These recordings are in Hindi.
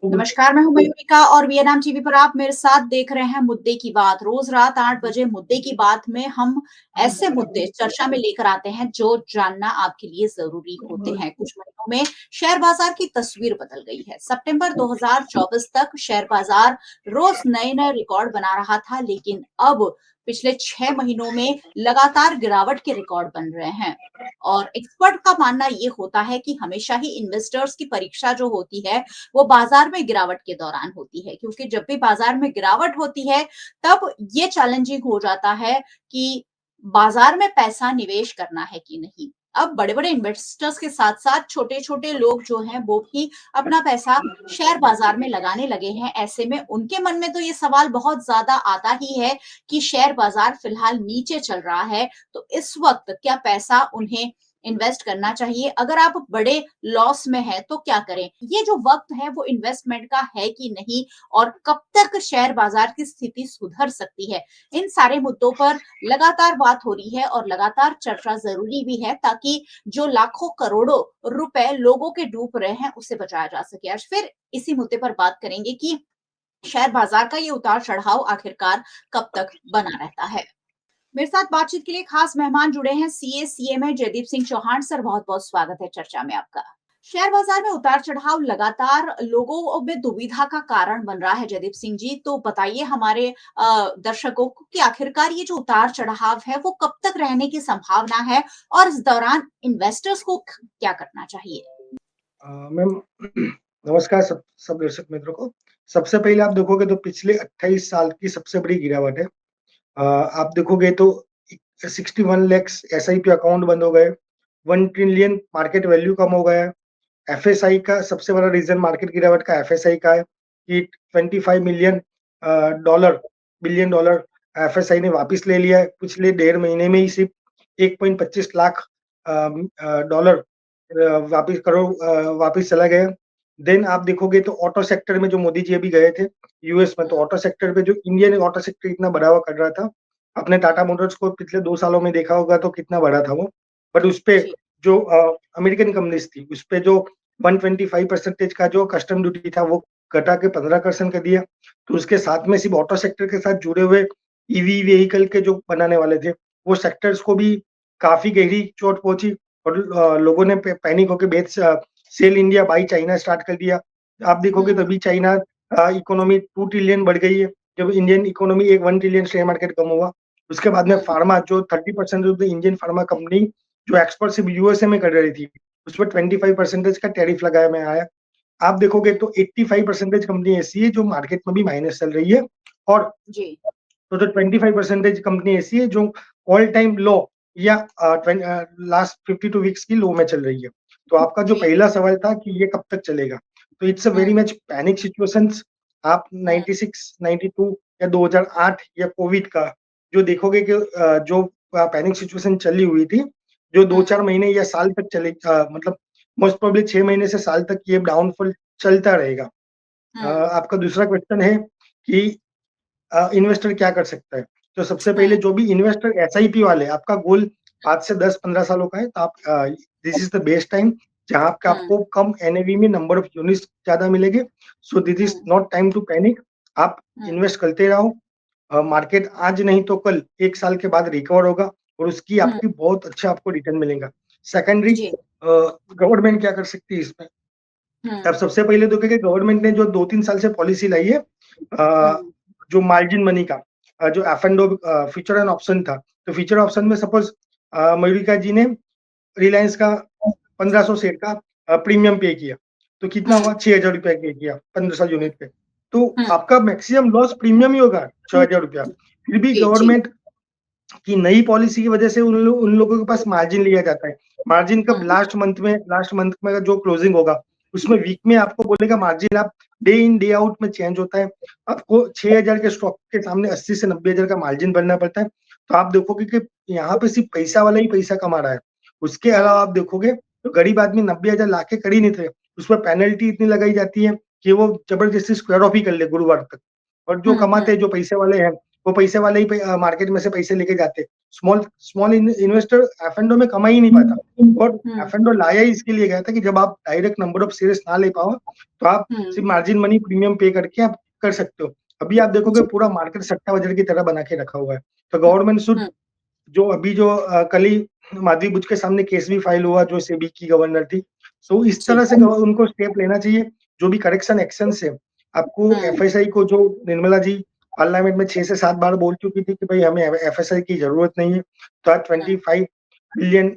नमस्कार, मैं हूँ मयूरिका और वियतनाम टीवी पर आप मेरे साथ देख रहे हैं मुद्दे की बात। रोज रात 8 बजे मुद्दे की बात में हम ऐसे मुद्दे चर्चा में लेकर आते हैं जो जानना आपके लिए ज़रूरी होते हैं। कुछ महीनों में शेयर बाजार की तस्वीर बदल गई है। सितंबर 2024 तक शेयर बाजार रोज नए-नए रिकॉर्ड बना रहा था, लेकिन अब पिछले 6 महीनों में लगातार गिरावट के रिकॉर्ड बन रहे हैं। और एक्सपर्ट का मानना ये होता है कि हमेशा ही इन्वेस्टर्स की परीक्षा जो होती है वो बाजार में गिरावट के दौरान होती है, क्योंकि जब भी बाजार में गिरावट होती है तब ये चैलेंजिंग हो जाता है कि बाजार में पैसा निवेश करना है कि नहीं। अब बड़े-बड़े इन्वेस्टर्स के साथ-साथ छोटे-छोटे लोग जो हैं वो भी अपना पैसा शेयर बाजार में लगाने लगे हैं। ऐसे में उनके मन में तो ये सवाल बहुत ज़्यादा आता ही है कि शेयर बाजार फिलहाल नीचे चल रहा है, तो इस वक़्त क्या पैसा उन्हें इन्वेस्ट करना चाहिए? अगर आप बड़े लॉस में हैं तो क्या करें? ये जो वक़्त है वो इन्वेस्टमेंट का है कि नहीं और कब तक शेयर बाज़ार की स्थिति सुधर सकती है? इन सारे मुद्दों पर लगातार बात हो रही है और लगातार चर्चा ज़रूरी भी है, ताकि जो लाखों करोड़ों रुपए लोगों के डूब रहे हैं उसे बचाया जा सके। आज फिर इसी मुद्दे पर बात करेंगे कि शेयर बाज़ार का ये उतार-चढ़ाव आखिरकार कब तक बना रहता है? मेरे साथ बातचीत के लिए खास मेहमान जुड़े हैं, CA CMA Jaydeep Singh Chauhan sir, बहुत-बहुत स्वागत है चर्चा में आपका। शेयर बाजार में उतार-चढ़ाव लगातार लोगों में दुविधा का कारण बन रहा है जयदीप सिंह जी, तो बताइए हमारे दर्शकों को कि आखिरकार ये जो उतार-चढ़ाव है वो कब तक रहने की संभावना है और इस दौरान इन्वेस्टर्स को क्या करना चाहिए? मैम नमस्कार सब सब दर्शक मित्रों को। सबसे पहले आप देखोगे तो पिछले 28 साल की सबसे बड़ी गिरावट है। आप देखोगे तो 61 लैक्स एसआईपी अकाउंट बंद हो गए, 1 ट्रिलियन मार्केट वैल्यू कम हो गया है। एफएसआई का सबसे बड़ा रीज़न मार्केट गिरावट का एफएसआई का है कि 25 million dollar billion dollar FSI ने वापस ले लिया है। पिछले डेढ़ महीने में ही सिर्फ 1.25 लाख डॉलर वापिस चला गया। देन आप देखोगे तो ऑटो सेक्टर में जो मोदी जी अभी गए थे यूएस में, तो ऑटो सेक्टर पे जो इंडियन ऑटो सेक्टर इतना बढ़ावा कर रहा था, आपने टाटा मोटर्स को पिछले 2 सालों में देखा होगा तो कितना बढ़ा था वो। बट उसपे जी। जो अमेरिकन कंपनीज़ थी, उसपे जो 125% का जो कस्टम ड्यूटी था वो घटा के 15% कर दिया। तो उसके साथ में सिर्फ ऑटो सेक्टर के साथ जुड़े हुए ईवी व्हीकल के जो बनाने वाले थे, वो सेक्टर्स को भी काफ़ी गहरी चोट पहुँची और लोगों ने पैनिक होके sell India buy China start कर दिया। आप देखोगे हुँ, तभी चाइना इकोनॉमी 2 ट्रिलियन बढ़ गई है, जब Indian economy 1 trillion share market कम हुआ। उसके बाद में हुँ, फार्मा जो 30% of the Indian pharma company जो एक्सपोर्ट सिर्फ यूएसए में कर रही थी, उस पर 25% का टैरिफ लगाया में आया। आप देखोगे हुँ, तो 85% कंपनी ऐसी है जो मार्केट में भी माइनस चल रही है और जी। तो जो 25% कंपनी ऐसी है जो ऑल टाइम लो या लास्ट 52 वीक्स की लो में चल रही है। तो आपका जो जी। पहला सवाल था कि ये कब तक चलेगा? तो it's a very hmm, much panic situations. आप हुँ, 96, 92 या 2008 या कोविड का जो देखोगे कि जो पैनिक सिचुएशन चली हुई थी, जो हुँ, 2-4 महीने या साल तक मतलब मोस्ट प्रोबेबली 6 महीने से साल तक ये डाउनफॉल चलता रहेगा। हुँ, आपका दूसरा क्वेश्चन है कि इन्वेस्टर क्या कर सकता है? तो सबसे हुँ, पहले जो भी इन्वेस्टर एसआईपी वाले आपका गोल 5 से 10-15 सालों का है, तो आप this is the best time जहाँ पे हुँ, आपको कम एनएवी में नंबर ऑफ यूनिट्स ज़्यादा मिलेंगे। So this is um, not time to panic. आप हुँ, इन्वेस्ट करते रहो। मार्केट आज नहीं तो कल 1 साल के बाद रिकवर होगा और उसकी हुँ, आपकी बहुत अच्छा आपको रिटर्न मिलेगा। सेकेंडरी जी। गवर्नमेंट क्या कर सकती है इसमें? हुँ, अब सबसे पहले तो क्या गवर्नमेंट ने जो 2-3 साल से पॉलिसी लाई है हुँ, जो मार्जिन मनी का जो F and future and option था, तो फ्यूचर ऑप्शन में सपोज मयूरिका जी ने रिलायंस का 1500 शेयर का प्रीमियम पे किया, तो कितना हुँ, हुआ? 6000 रुपया पे किया 1500 यूनिट पे। तो हुँ, आपका मैक्सिमम लॉस प्रीमियम ही होगा 6000 रुपया। फिर भी जी, जी। गवर्नमेंट कि नई पॉलिसी की वजह से उन लोगों के पास मार्जिन लिया जाता है। मार्जिन कब? हुँ, लास्ट मंथ में जो क्लोजिंग होगा, उसमें वीक में आपको बोलेगा मार्जिन आप डे इन डे आउट में चेंज होता है। आपको 6000 के स्टॉक के सामने 80 से 90,000 का मार्जिन भरना पड़ता है। तो आप देखोगे कि यहाँ पे सिर्फ पैसा वाला ही पैसा कमा रहा है। उसके हुँ, अलावा आप देखोगे तो गरीब आदमी 90,000 ला के कर ही नहीं थे। उसमें पेनल्टी इतनी लगाई जाती है कि वो जबरदस्ती स्क्वायर ऑफ ही कर ले गुरुवार तक। और जो हुँ, कमाते हुँ, हैं, जो पैसे वाले हैं, वो पैसे वाले ही मार्केट में से पैसे लेके जाते। स्मॉल स्मॉल इन्वेस्टर एफ-एंड-ओ में कमा ही नहीं पाता और हुँ, एफ-एंड-ओ लाया ही इसके लिए गया था कि जब आप डायरेक्ट नंबर ऑफ शेयर्स ना ले पाओ, तो आप हुँ, सिर्फ मार्जिन मनी प्रीमियम पे करके आप कर सकते हो। अभी आप देखोगे जी, पूरा मार्केट सट्टा बाज़ार की तरह बना के रखा हुआ है। तो हुँ, गवर्नमेंट शुड हुँ, जो अभी जो कल ही माधवी बुच के सामने केस भी फाइल हुआ जो सेबी की गवर्नर थी। तो इस जी, तरह से उनको स्टेप लेना चाहिए, जो भी करेक्शन एक्शंस है। आपको हुँ, एफएसआई को जो निर्मला जी पार्लियामेंट में 6 से 7 बार बोल चुकी थी कि भई हमें एफएसआई की ज़रूरत नहीं है। तो आज हुँ, 25 बिलियन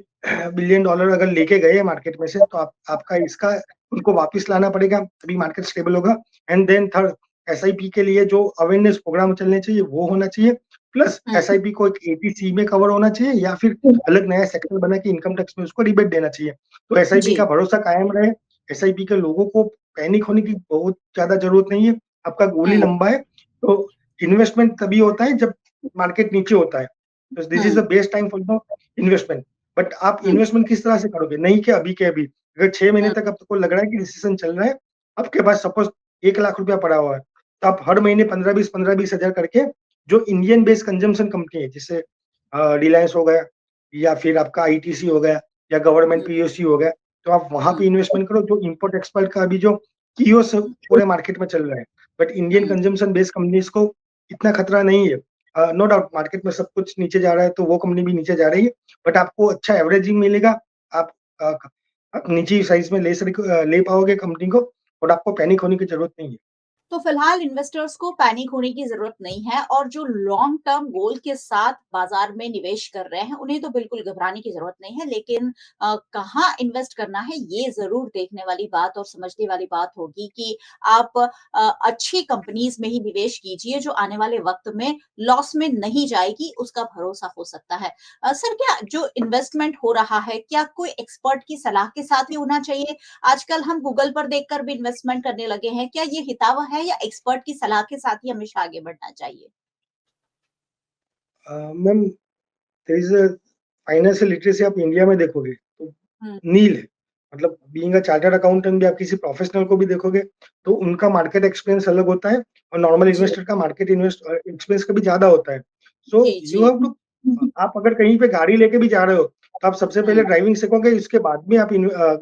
बिलियन डॉलर अगर लेके गए हैं मार्केट में से तो आपका इसका उनको वापस लाना पड़ेगा, तभी मार्केट स्टेबल होगा। एंड देन थर्ड एसआईपी के लिए जो अवेयरनेस प्रोग्राम चलने चाहिए वो होना चाहिए। प्लस हुँ, एसआईपी को एक एपीसी में कवर होना चाहिए या फिर अलग नया सेक्टर बना के इनकम टैक्स में उसको रिबेट देना चाहिए। तो एसआईपी जी, का भरोसा कायम रहे, एसआईपी के लोगों को पैनिक होने की बहुत ज़्यादा ज़रूरत नहीं है। आपका गोल ही हुँ, लंबा है, तो इन्वेस्टमेंट तभी होता है जब मार्केट नीचे होता है। तो this is hmm, the best time for the investment. But आप हुँ, इन्वेस्टमेंट किस तरह से करोगे? नहीं कि अभी के अभी। अगर 6 महीने हुँ, तक आपको लग रहा है कि रिसेशन चल रहा है, आपके पास सपोज़ 1 लाख रुपया पड़ा हुआ है, तो आप हर महीने 15-20 हज़ार करके जो इंडियन बेस्ड कंजम्पशन कंपनी है, जैसे रिलायंस हो गया या फिर आपका आईटीसी हो गया या गवर्नमेंट हुँ, पीओसी हो गया, तो आप वहाँ हुँ, पे इन्वेस्टमेंट करो जो इम्पोर्ट एक्सपोर्ट का अभी जो कियोस्क पूरे मार्केट में चल रहा है। But Indian hmm, consumption based companies को इतना खतरा नहीं है। नो डाउट मार्केट में सब कुछ नीचे जा रहा है, तो वो कंपनी भी नीचे जा रही है, बट आपको अच्छा एवरेजिंग मिलेगा। आप अ, आप निजी साइज़ में ले पाओगे कंपनी को और आपको पैनिक होने की ज़रूरत नहीं है। तो फिलहाल इन्वेस्टर्स को पैनिक होने की ज़रूरत नहीं है और जो लॉन्ग टर्म गोल के साथ बाज़ार में निवेश कर रहे हैं, उन्हें तो बिल्कुल घबराने की ज़रूरत नहीं है। लेकिन कहाँ इन्वेस्ट करना है, ये ज़रूर देखने वाली बात और समझने वाली बात होगी कि आप अच्छी कंपनीज़ में ही निवेश कीजिए, जो आने वाले वक़्त में लॉस में नहीं जाएगी, उसका भरोसा हो सकता है। सर क्या जो इन्वेस्टमेंट हो रहा है, क्या कोई एक्सपर्ट की सलाह के साथ ही होना चाहिए? आजकल हम गूगल पर देखकर भी इन्वेस्टमेंट करने लगे हैं। क्या ये हितावह है या एक्सपर्ट की सलाह के साथ ही हमेशा आगे बढ़ना चाहिए? Ma'am there is a financial literacy आप इंडिया में देखोगे तो हुँ, नील है। मतलब बीइंग अ चार्टर्ड अकाउंटेंट भी आप किसी प्रोफेशनल को भी देखोगे, तो उनका मार्केट एक्सपीरियंस अलग होता है और नॉर्मल जी, इन्वेस्टर का मार्केट एक्सपीरियंस कभी ज़्यादा होता है। सो जी, यू जी। हैव टू आप अगर कहीं पे गाड़ी लेके भी जा रहे हो, तो आप सबसे हुँ, पहले ड्राइविंग सीखोगे, इसके बाद में आप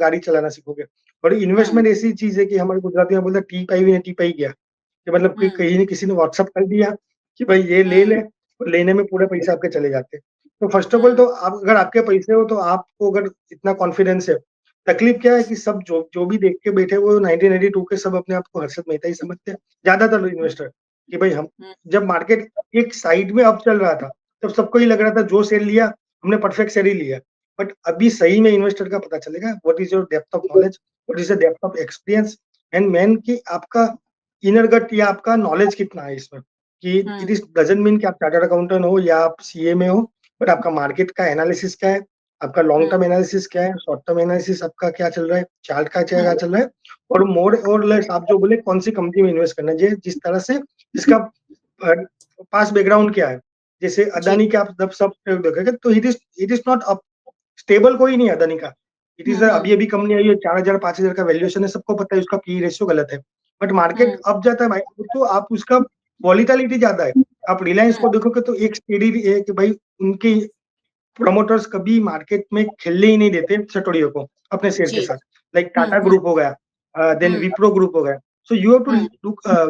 गाड़ी चलाना सीखोगे। और हुँ, इन्वेस्टमेंट ऐसी चीज़ है कि हमारे गुजराती में बोलते हैं टी पाई भी नहीं टी पाई गया। कि मतलब कि हुँ, कहीं न किसी ने व्हाट्सएप कर दिया कि भाई ये ले हुँ, ले, और लेने में पूरे पैसे आपके चले जाते हैं। तो फर्स्ट ऑफ ऑल हुँ, तो आप अगर आपके पैसे हो तो आपको अगर इतना कॉन्फिडेंस है, तकलीफ क्या है कि सब जो जो भी देख के बैठे हुए हो 1982 के सब अपने आप को हर्षद मेहता ही समझते हैं, ज़्यादातर हुँ, इन्वेस्टर कि भाई हम हुँ, जब मार्केट एक साइड में अप चल रहा था, तब सबको ही लग रहा था जो शेयर लिया, हमने परफेक्ट शेयर ही लिया। बट अभी सही में इन्वेस्टर का पता चलेगा what is your depth of knowledge, what is the depth of experience and main कि आपका इनर गट या आपका नॉलेज कितना है इसमें, कि it hmm, is doesn't mean कि आप चार्टर्ड अकाउंटेंट हो या आप सीए में हो, बट आपका मार्केट का एनालिसिस क्या है, आपका लॉन्ग हुँ, टर्म एनालिसिस क्या है, शॉर्ट टर्म एनालिसिस आपका क्या चल रहा है, चार्ट का क्या हुँ, चल रहा है और मोर और लेस आप जो बोले कौन-सी कंपनी में इन्वेस्ट करना चाहिए, जिस तरह से जिसका अ, पास्ट बैकग्राउंड क्या है। जैसे जी। अदानी के आप जब सब देखोगे तो it is not up stable कोई नहीं है अदानी का। इट हुँ, इज़ हुँ, अभी-अभी कंपनी आई है 4000 5000 का वैल्यूएशन है, सबको पता है उसका पी रेशियो गलत है। बट मार्केट हुँ, अप जाता है भाई, तो आप उसका वोलेटिलिटी ज़्यादा है। आप रिलायंस को हुँ, देखोगे तो एक स्टेडी है कि भाई उनकी प्रमोटर्स कभी मार्केट में खेलने ही नहीं देते सटोरियों को अपने शेयर के जी। साथ। Like um, Tata um, group हो गया, देन हुँ, विप्रो ग्रुप हो गया। So you have to um,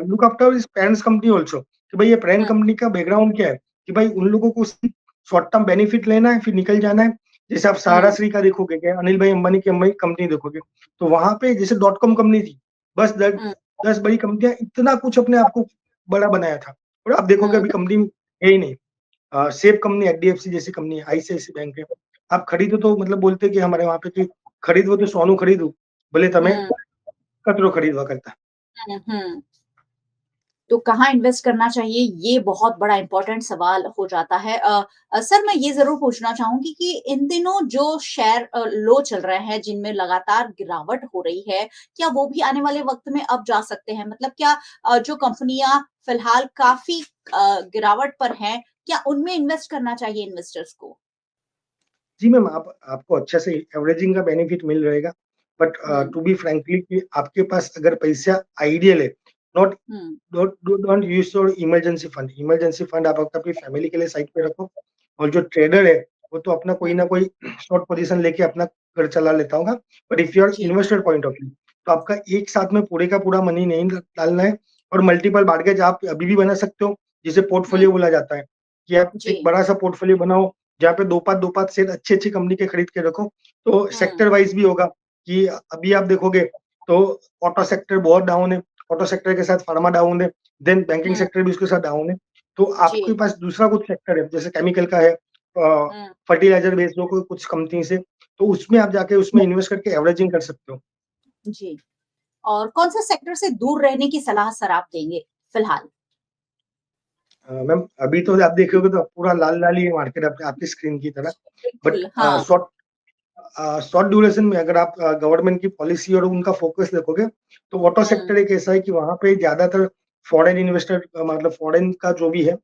look after his parents company also कि भाई ये पेरेंट हुँ, कंपनी का बैकग्राउंड क्या है, कि भाई उन लोगों को सिर्फ शॉर्ट टर्म बेनिफिट लेना है फिर निकल जाना है। जैसे आप सहारा हुँ, श्री का देखोगे क्या अनिल भाई अंबानी की अम्बानी कंपनी देखोगे, तो वहाँ पे जैसे डॉट कॉम कंपनी थी, बस द हुँ, 10 बड़ी कंपनियाँ इतना कुछ अपने आप को बड़ा बनाया था। और आप देखोगे हुँ, अभी कंपनी है ही नहीं। सेफ कंपनी एचडीएफसी जैसी कंपनी है, आईसीआईसी बैंक है। आप खरीदो तो मतलब बोलते हैं कि हमारे वहाँ पे कि खरीदो तो सोनू खरीदो, भले તમે हुँ, कचरो खरीदवा करता। हुँ, हुँ। तो कहाँ इन्वेस्ट करना चाहिए, ये बहुत बड़ा इम्पोर्टेंट सवाल हो जाता है। सर मैं ये ज़रूर पूछना चाहूँगी कि इन दिनों जो शेयर लो चल रहे हैं, जिनमें लगातार गिरावट हो रही है, क्या वो भी आने वाले वक़्त में अप जा सकते हैं? मतलब क्या जो कंपनियाँ फिलहाल काफ़ी गिरावट पर हैं, क्या उनमें इन्वेस्ट करना चाहिए इन्वेस्टर्स को? जी मैम, आप आपको अच्छे से एवरेजिंग का बेनिफिट मिल रहेगा। But um, to be frankly कि आपके पास अगर पैसा आइडियल है, not um, don't use your emergency fund. Emergency fund आप अपनी फैमिली के लिए साइड पे रखो, और जो ट्रेडर है, वो तो अपना कोई हुँ, ना कोई शॉर्ट पोज़ीशन लेके अपना घर चला लेता होगा। But if you R G, investor point of view, तो आपका एक साथ में पूरे का पूरा मनी नहीं डालना है, और मल्टीपल मॉर्गेज आप अभी भी बना सकते हो, जिसे हुँ, पोर्टफोलियो बोला जाता है, कि आप एक जी, बड़ा-सा पोर्टफोलियो बनाओ, जहाँ पे 2-5 शेयर अच्छी-अच्छी कंपनी के खरीद के रखो। तो हुँ, सेक्टर वाइज़ भी होगा, कि अभी आप देखोगे तो ऑटो सेक्टर बहुत डाउन है, ऑटो सेक्टर के साथ फार्मा डाउन है, देन बैंकिंग हुँ, सेक्टर भी उसके साथ डाउन है। तो आपके जी, पास दूसरा कुछ सेक्टर है, जैसे केमिकल का है, हुँ, फर्टिलाइज़र बेस्ड हो कोई कुछ कंपनी से, तो उसमें आप जाके उसमें इन्वेस्ट करके एवरेजिंग कर सकते हो। जी। और कौन-से सेक्टर से दूर रहने की सलाह सर आप देंगे फिलहाल? मैम अभी तो आप देख रहे होगे तो पूरा लाल-लाल ही है मार्केट आपकी स्क्रीन की तरह। बट बिल्कुल, हाँ। शॉर्ट ड्यूरेशन में अगर आप गवर्नमेंट की पॉलिसी और उनका फोकस देखोगे, तो ऑटो हुँ, सेक्टर एक ऐसा है कि वहाँ पे ज़्यादातर फॉरेन इन्वेस्टर, मतलब फॉरेन का जो भी है,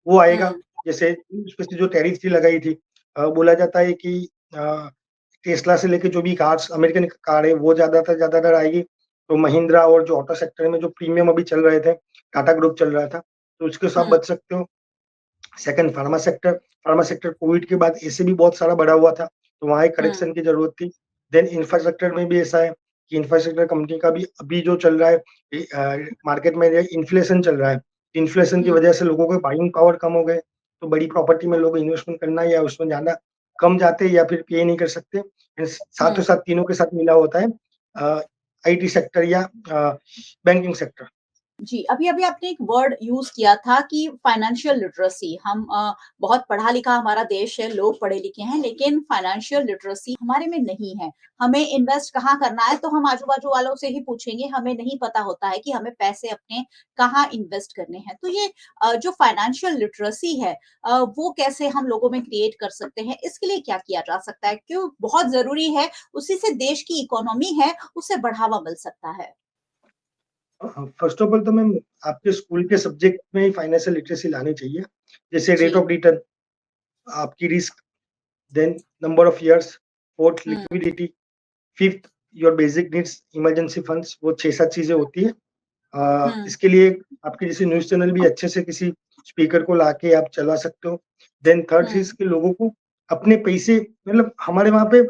वो आएगा। हुँ, जैसे स्पेशली जो टैरिफ थी लगाई थी, बोला जाता है कि अ, टेस्ला से लेके जो भी कार्स अमेरिकन कार है, वो ज़्यादातर आएगी। तो महिंद्रा और जो ऑटो सेक्टर में जो प्रीमियम अभी चल रहे थे, टाटा ग्रुप चल रहा था, तो उसके से आप हुँ, बच सकते हो। सेकंड फार्मा सेक्टर कोविड के बाद ऐसे भी बहुत सारा बढ़ा हुआ था, तो वहाँ एक हुँ, करेक्शन की ज़रूरत थी। देन इंफ्रास्ट्रक्चर में भी ऐसा है कि इंफ्रास्ट्रक्चर कंपनी का भी अभी जो चल रहा है, मार्केट में ये इन्फ्लेशन चल रहा है। इन्फ्लेशन की हुँ, वजह से लोगों के बाइंग पावर कम हो गए, तो बड़ी प्रॉपर्टी में लोग इन्वेस्टमेंट करना या उसमें ज़्यादा कम जाते हैं या फिर पे नहीं कर सकते। साथों हुँ। साथ तीनों के साथ मिला होता है आईटी सेक्टर या बैंकिंग सेक्टर। जी, अभी-अभी आपने एक वर्ड यूज़ किया था कि फाइनेंशियल लिटरेसी हम बहुत पढ़ा-लिखा हमारा देश है, लोग पढ़े-लिखे हैं, लेकिन फाइनेंशियल लिटरेसी हमारे में नहीं है। हमें इन्वेस्ट कहाँ करना है, तो हम आजू-बाजू वालों से ही पूछेंगे, हमें नहीं पता होता है कि हमें पैसे अपने कहाँ इन्वेस्ट करने हैं। तो ये जो फाइनेंशियल लिटरेसी है वो कैसे हम लोगों में क्रिएट कर सकते हैं? इसके लिए क्या किया जा सकता है? क्यों बहुत ज़रूरी है, उसी से देश की इकोनॉमी है, उसे बढ़ावा मिल सकता है। फर्स्ट ऑफ ऑल तो मैम आपके स्कूल के सब्जेक्ट में ही फाइनेंशियल लिटरेसी लानी चाहिए। जैसे रेट जी। ऑफ रिटर्न, आपकी risk, then number of years, fourth um, liquidity, fifth your basic needs, emergency funds, वो 6-7 चीज़ें होती हैं। हुँ, इसके लिए आपके जैसे न्यूज़ चैनल भी अच्छे से किसी स्पीकर को लाके आप चला सकते हो। देन थर्ड हुँ, चीज़ कि लोगों को अपने पैसे, मतलब हमारे वहाँ पे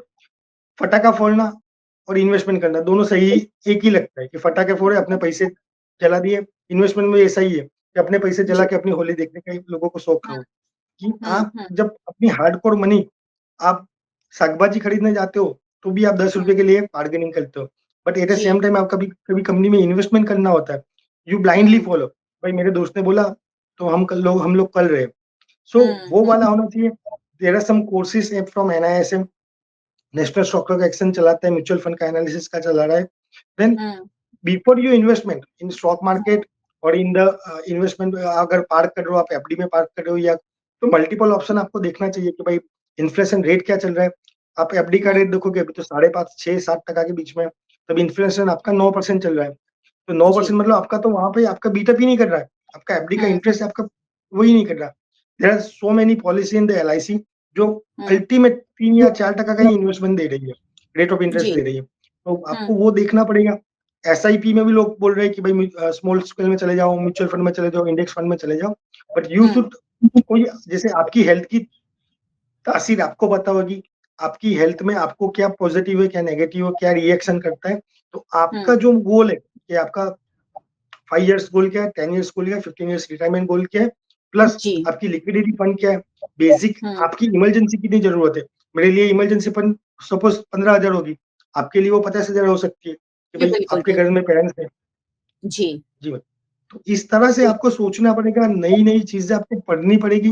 पटाखा फोड़ना और इन्वेस्टमेंट करना दोनों सही, एक ही लगता है कि पटाखे फोड़े, अपने पैसे जला दिए। इन्वेस्टमेंट में ऐसा ही है कि अपने पैसे जला जी। के अपनी होली देखने का ही लोगों को शौक हुँ, हो, कि हुँ, आप हुँ, जब अपनी हार्डकोर मनी आप शाक-भाजी खरीदने जाते हो, तो भी आप हुँ, ₹10 के लिए बार्गेनिंग करते हो। बट एट द जी। सेम टाइम आप कभी कभी कंपनी में इन्वेस्टमेंट करना होता है, यू ब्लाइंडली हुँ, फॉलो, भाई मेरे दोस्त ने बोला तो हम लोग कर रहे हैं। सो हुँ, वो हुँ, वाला होना चाहिए। There are some courses from NISM, national stock exchange चलाता है, म्यूचुअल फंड का एनालिसिस का चला रहा है। Then um, before you investment in stock market और इन द इन्वेस्टमेंट, अगर पार्क कर रहे हो, आप एफडी में पार्क कर रहे हो, या तो मल्टीपल ऑप्शन आपको देखना चाहिए कि भाई इन्फ्लेशन रेट क्या चल रहा है। आप एफडी का हुँ, रेट देखोगे अभी तो 5.5 6-7% के बीच में है, तब इन्फ्लेशन आपका 9% चल रहा है। तो 9% जी। मतलब आपका तो वहाँ पे आपका बीटअप ही नहीं कर रहा है। आपका एफडी का हुँ, इंटरेस्ट आपका वही नहीं कर रहा। There are so many policy in the LIC जो हुँ, अल्टीमेट 3 या 4% का ही इन्वेस्टमेंट दे रही है, रेट ऑफ इंटरेस्ट जी। दे रही है। तो हुँ, आपको वो देखना पड़ेगा। एसआईपी में भी लोग बोल रहे हैं कि भाई स्मॉल स्केल में चले जाओ, म्यूचुअल फंड में चले जाओ, इंडेक्स फंड में चले जाओ। बट यू हुँ, शुड, कोई जैसे आपकी हेल्थ की तासीर आपको पता होगी, आपकी हेल्थ में आपको क्या पॉज़िटिव है, क्या नेगेटिव है, क्या रिएक्शन करता है। तो हुँ, आपका जो गोल है कि आपका 5 इयर्स गोल क्या है, 10 इयर्स गोल क्या है, 15 इयर्स रिटायरमेंट गोल क्या है, प्लस जी। आपकी लिक्विडिटी फंड क्या है, बेसिक हुँ, आपकी इमरजेंसी कितनी ज़रूरत है। मेरे लिए इमरजेंसी फंड सपोज़ 15,000 होगी, आपके लिए वो 50,000 हो सकती है कि जी, भाई बिल्कुल, आपके घर बिल्कुल। में पेरेंट्स हैं। जी, जी, तो इस तरह से बिल आपको सोचना पड़ेगा, नई-नई चीज़ें आपको पढ़नी पड़ेगी।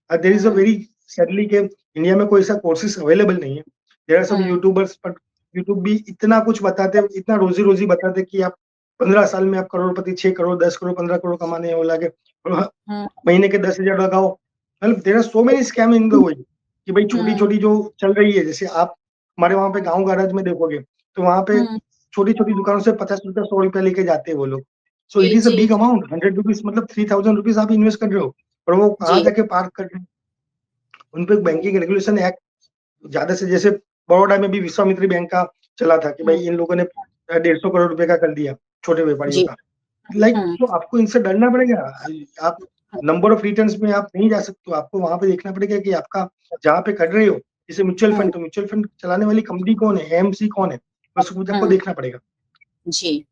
There is a um, very sadly कि इंडिया में कोई ऐसा कोर्सेज़ अवेलेबल नहीं है। There are some um, youtubers, but youtube भी इतना कुछ बताते हैं, इतना रोज़ी-रोज़ी बताते हैं कि आप 15 साल में आप करोड़पति, 6 करोड़, 10 करोड़, 15 करोड़ कमाने हैं वो लाके, और हुँ, महीने के 10,000 लगाओ। मतलब there are so many scam in the way कि भाई हुँ, छोटी-छोटी जो चल रही है, जैसे आप हमारे वहाँ पे गाँव गैराज में देखोगे, तो वहाँ पे हुँ, छोटी-छोटी दुकानों से ₹50 ₹100 लेके जाते हैं वो लोग। सो जी, इट इज़ अ जी, बिग अमाउंट, ₹100 मतलब ₹3000 आप इन्वेस्ट कर रहे हो, और वो कहाँ जी। जाके पार्क कर रहे हैं। उन पे हुँ, बैंकिंग रेगुलेशन एक्ट ज़्यादा से, जैसे बड़ौदा में भी विश्वामित्री बैंक का चला था कि भाई हुँ, इन लोगों ने ₹150 करोड़ का कर दिया छोटे व्यापारियों जी, का। लाइक हुँ, तो आपको इनसे डरना पड़ेगा। आप हुँ, नंबर ऑफ रिटर्न्स में आप नहीं जा सकते हो, आपको वहाँ पे देखना पड़ेगा कि आपका जहाँ पे कर रहे हो, जैसे म्यूचुअल हुँ, फंड, तो म्यूचुअल फंड चलाने वाली कंपनी कौन है, एएमसी कौन है, बस मुझे आपको हुँ, देखना पड़ेगा। जी।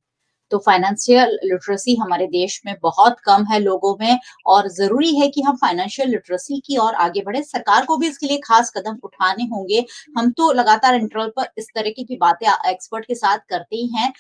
तो फाइनेंशियल लिटरेसी हमारे देश में बहुत कम है लोगों में और ज़रूरी है कि हम फाइनेंशियल लिटरेसी की ओर आगे बढ़ें। सरकार को भी इसके लिए खास कदम उठाने होंगे। हम तो लगातार इंटरवल पर इस तरीके की बातें एक्सपर्ट के साथ करते ही हैं।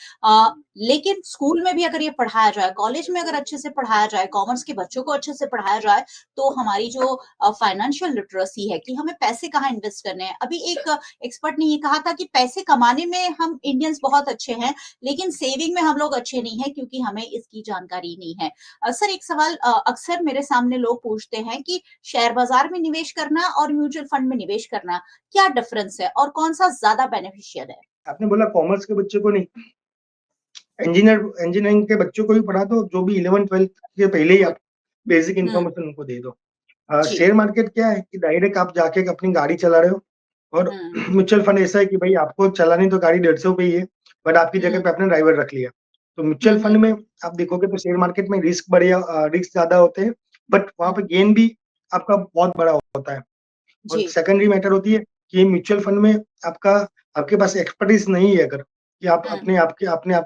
लेकिन स्कूल में भी अगर ये पढ़ाया जाए, कॉलेज में अगर अच्छे से पढ़ाया जाए, कॉमर्स के बच्चों को अच्छे से पढ़ाया जाए, तो हमारी जो फाइनेंशियल लिटरेसी है कि हमें पैसे कहाँ इन्वेस्ट करने हैं। अभी एक एक्सपर्ट ने ये कहा था कि पैसे कमाने में हम इंडियंस बहुत अच्छे हैं, लेकिन सेविंग में हम लोग अच्छे नहीं हैं क्योंकि हमें इसकी जानकारी नहीं है। सर एक सवाल अक्सर मेरे सामने लोग पूछते हैं कि शेयर बाज़ार में निवेश करना और म्यूचुअल फंड में निवेश करना, क्या डिफरेंस है और कौन-सा ज़्यादा बेनिफिशियल है? आपने बोला कॉमर्स के बच्चे को नहीं, इंजीनियरिंग के बच्चों को भी पढ़ा दो, जो भी 11th-12th के पहले ही हुँ, आप बेसिक हुँ, इन्फॉर्मेशन उनको दे दो। जी। शेयर मार्केट क्या है कि डायरेक्ट आप जाके अपनी गाड़ी चला रहे हो और हुँ, म्यूचुअल फंड ऐसा है कि भाई आपको चलानी तो गाड़ी 150 पे ही है, बट आपकी जगह हुँ, पे आपने ड्राइवर रख लिया। तो हुँ, म्यूचुअल फंड हुँ, में आप देखोगे तो शेयर मार्केट में रिस्क ज़्यादा होते हैं, बट वहाँ हुँ, पे गेन भी आपका बहुत बड़ा होता है। और जी। सेकेंडरी मैटर होती है कि म्यूचुअल फंड में आपका आपके पास एक्सपर्टीज़ नहीं है, अगर कि आप हुँ, अपने आप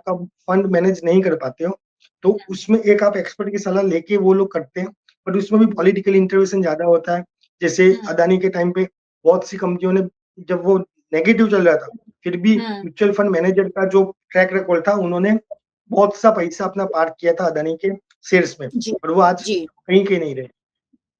का फंड मैनेज नहीं कर पाते हो, तो उसमें एक आप एक्सपर्ट की सलाह लेके वो लोग करते हैं, बट उसमें भी जी। पॉलिटिकल इंटरवेंशन ज़्यादा होता है। जैसे हुँ, अदानी के टाइम पे बहुत सी कंपनियों ने, जब वो नेगेटिव चल रहा था, फिर भी हुँ, म्यूचुअल फंड मैनेजर का जो ट्रैक रिकॉर्ड था, उन्होंने बहुत सा पैसा अपना पार्क किया था अदानी के शेयर्स में, जी, और वो आज जी। कहीं के नहीं रहे।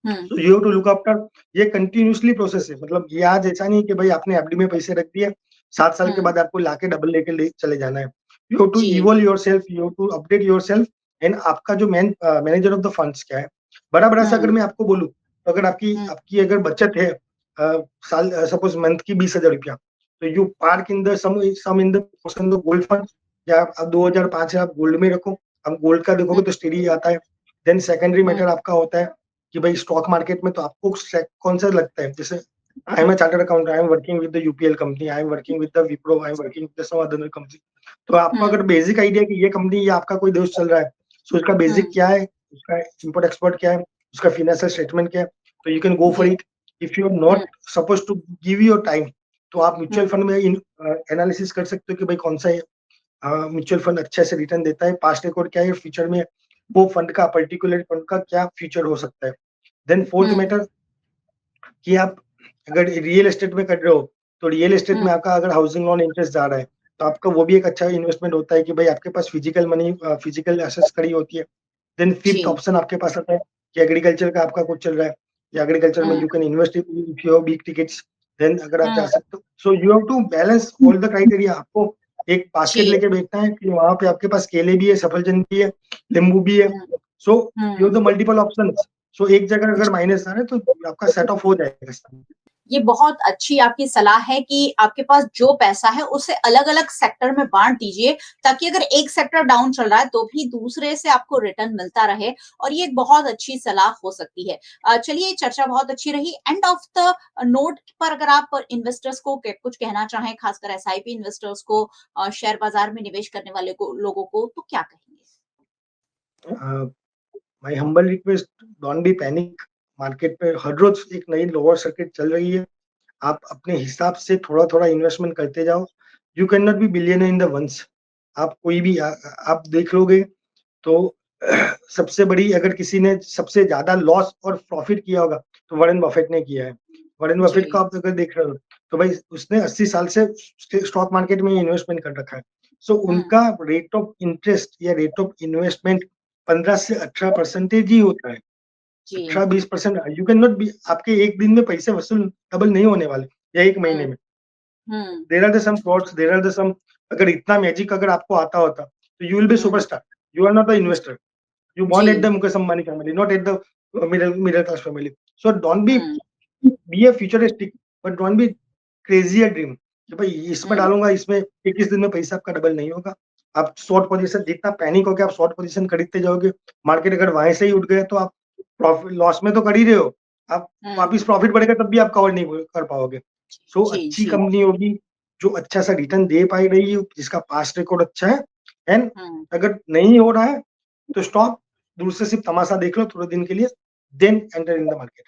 Hmm, so you have to look after, ये कंटिन्यूअसली प्रोसेस है, मतलब ये आज ऐसा नहीं है कि भाई आपने एफडी में पैसे रख दिए, 7 साल के हुँ, बाद आपको लाके डबल लेके ले चले जाना है। यू हैव टू जी। Evolve yourself, you have to update yourself, and आपका जो मैनेजर ऑफ द फंड्स क्या है? बड़ा-बड़ा सा अगर हुँ, मैं आपको बोलूँ, तो अगर आपकी हुँ, आपकी अगर बचत है सपोज़ मंथ की ₹20,000, तो you park in the some in the person the gold fund, या आप 2005 से आप गोल्ड में रखो। अब गोल्ड का हुँ, देखोगे तो स्टेडी आता है। देन सेकेंडरी हुँ, मैटर आपका होता है कि भाई स्टॉक मार्केट में तो आपको कौन-सा लगता है? जैसे I am a chartered accountant, I am working with the UPL company, I am working with the Wipro, I am working with some other company. तो आपको हुँ, अगर बेसिक आइडिया है कि ये कंपनी या आपका कोई दोस्त चल रहा है, सो उसका हुँ, बेसिक क्या है, उसका इम्पोर्ट एक्सपोर्ट क्या है, उसका फाइनेंशियल स्टेटमेंट क्या है, तो यू कैन गो फॉर जी। It. If you are um, not supposed to give your time, तो आप हुँ, म्यूचुअल फंड में एनालिसिस कर सकते हो कि भाई कौन-सा म्यूचुअल फंड अच्छे से रिटर्न देता है, पास्ट रिकॉर्ड क्या है, और फ्यूचर में वो फंड का पर्टिकुलर फंड का क्या फ्यूचर हो सकता है। देन फोर्थ हुँ, मैटर कि आप अगर रियल एस्टेट में कर रहे हो, तो रियल एस्टेट हुँ, में आपका अगर हाउसिंग लोन इंटरेस्ट जा रहा है, तो आपका वो भी एक अच्छा इन्वेस्टमेंट होता है कि भाई आपके पास फिजिकल एसेट्स खड़ी होती है। देन फिफ्थ जी। ऑप्शन आपके पास आता है कि एग्रीकल्चर का आपका कुछ चल रहा है, या एग्रीकल्चर में hmm, you can invest if you have big tickets, then अगर आप जा हुँ, सकते हो। So you have to balance all the criteria. आपको एक बास्केट जी। लेके बैठना है कि वहाँ पे आपके पास केले भी है, सफरजन भी है, नींबू भी है। Hmm, so you hmm. Have the multiple options. So एक जगह अगर माइनस आ रहा है, तो आपका सेट ऑफ हो जाएगा। ये बहुत अच्छी आपकी सलाह है कि आपके पास जो पैसा है उसे अलग-अलग सेक्टर में बाँट दीजिए, ताकि अगर एक सेक्टर डाउन चल रहा है तो भी दूसरे से आपको रिटर्न मिलता रहे और ये एक बहुत अच्छी सलाह हो सकती है। चलिए चर्चा बहुत अच्छी रही। एंड ऑफ द नोट पर अगर आप इन्वेस्टर्स को क कुछ कहना चाहें, खासकर एसआईपी इन्वेस्टर्स को शेयर बाज़ार में निवेश करने वाले को लोगों को तो क्या कहेंगे? My humble request, don't be panic. Market पे हर रोज एक नई लोअर सर्किट चल रही है। आप अपने हिसाब से थोड़ा-थोड़ा इन्वेस्टमेंट करते जाओ। You can not be billionaire in the once. आप कोई भी आप देख लोगे तो सबसे बड़ी, अगर किसी ने सबसे ज़्यादा लॉस और प्रॉफिट किया होगा, तो वॉरेन बफेट ने किया है। वॉरेन बफेट को जी। आप अगर देख रहे हो, तो भाई उसने 80 साल से स्टॉक मार्केट में इन्वेस्टमेंट कर रखा है। सो हुँ, उनका रेट ऑफ इंटरेस्ट या रेट ऑफ इन्वेस्टमेंट 15 से 18% ही होता है। जी। 18-20%। यू कैन नॉट बी, आपके एक दिन में पैसे वसूल डबल नहीं होने वाले, या 1 हुँ, महीने में। Hmm, there are the some frauds, there are the some, अगर इतना मैजिक अगर आपको आता होता, तो you will be hmm, superstar. You are not a investor. You born at जी। the Mukesh Ambani family, not at the middle class family. So don't hmm, be a futuristic, but don't be crazy a dream कि भाई इसमें हुँ, डालूँगा, इसमें 21 दिन में पैसा आपका डबल नहीं होगा। आप शॉर्ट पोज़ीशन, जितना पैनिक होके आप शॉर्ट पोज़ीशन खरीदते जाओगे, मार्केट अगर वहीं से ही उठ गया, तो आप लॉस में तो कर ही रहे हो। आप हुँ, वापिस प्रॉफिट बढ़ेगा तब भी आप कवर नहीं कर पाओगे। सो जी, अच्छी जी। कंपनी होगी, जो अच्छा सा रिटर्न दे पाई रही है, जिसका पास्ट रिकॉर्ड अच्छा है, एंड हुँ, अगर नहीं हो रहा है, तो स्टॉप, दूर से सिर्फ तमाशा देख लो थोड़े दिन के लिए, then enter in the market.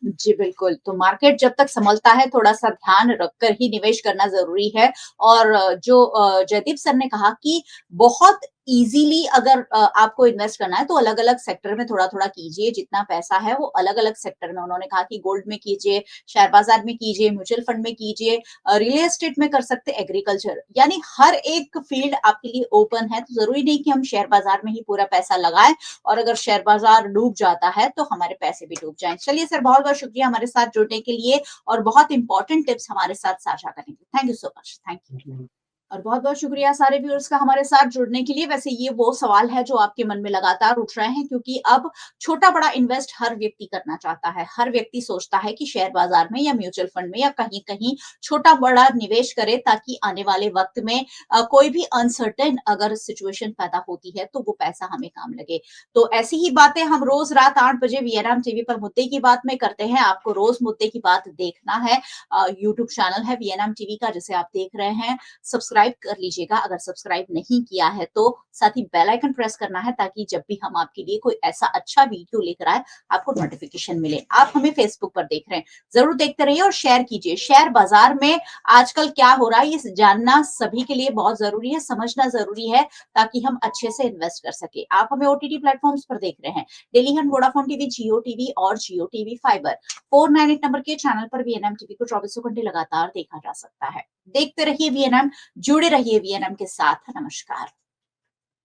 जी, बिल्कुल। तो मार्केट जब तक सँभलता है, थोड़ा-सा ध्यान रखकर ही निवेश करना ज़रूरी है और जो जयदीप सर ने कहा कि बहुत ईज़िली अगर आपको इन्वेस्ट करना है, तो अलग-अलग सेक्टर में थोड़ा-थोड़ा कीजिए, जितना पैसा है वो अलग-अलग सेक्टर में उन्होंने कहा कि गोल्ड में कीजिए, शेयर बाज़ार में कीजिए, म्यूचुअल फंड में कीजिए रियल एस्टेट में कर सकते, एग्रीकल्चर यानी हर एक फ़ील्ड आपके लिए ओपन है, तो ज़रूरी नहीं कि हम शेयर बाज़ार में ही पूरा पैसा लगाएँ और अगर शेयर बाजार डूब जाता है तो हमारे पैसे भी डूब जाएँ। चलिए सर बहुत-बहुत शुक्रिया हमारे साथ जुड़ने के लिए और बहुत इंपॉर्टेंट टिप्स हमारे साथ साझा करने के लिए। Thank you so much. Thank you. जी। और बहुत-बहुत शुक्रिया सारे व्यूअर्स का हमारे साथ जुड़ने के लिए। वैसे ये वो सवाल है जो आपके मन में लगातार उठ रहे हैं क्योंकि अब छोटा-बड़ा इन्वेस्ट हर व्यक्ति करना चाहता है। हर व्यक्ति सोचता है कि शेयर बाज़ार में या म्यूचुअल फंड में या कहीं-कहीं छोटा-बड़ा निवेश करे ताकि आने वाले वक़्त में कोई भी अनसर्टेन अगर सिचुएशन पैदा होती है तो वो पैसा हमें काम लगे। तो ऐसी ही बातें हम रोज़ रात 8 बजे वीएनएम टीवी पर मुद्दे की बात में करते हैं। आपको रोज़ मुद्दे की बात देखना है। यूट्यूब चैनल है वीएनएम टीवी का जिसे आप देख रहे हैं। सब्सक्राइब कर लीजिएगा अगर सब्सक्राइब नहीं किया है तो साथ ही बेल आइकन प्रेस करना है ताकि जब भी हम आपके लिए कोई ऐसा अच्छा वीडियो लेकर आए आपको नोटिफिकेशन मिले। आप हमें फेसबुक पर देख रहे हैं, जरूर देखते रहिए और शेयर कीजिए। शेयर बाजार में आजकल क्या हो रहा है ये जानना सभी के लिए बहुत जरूरी है, समझना जरूरी है ताकि हम अच्छे से इन्वेस्ट कर सके। आप हमें ओटीटी प्लेटफॉर्म्स पर देख रहे हैं, डेली हंट, वोडाफोन टीवी, जियो टीवी और जियो टीवी फाइबर। 498 नंबर के चैनल पर वीएनएम टीवी को 24 घंटे लगातार देखा जा सकता है। देखते रहिए वीएनएम, जुड़े रहिए वीएनएम के साथ। नमस्कार।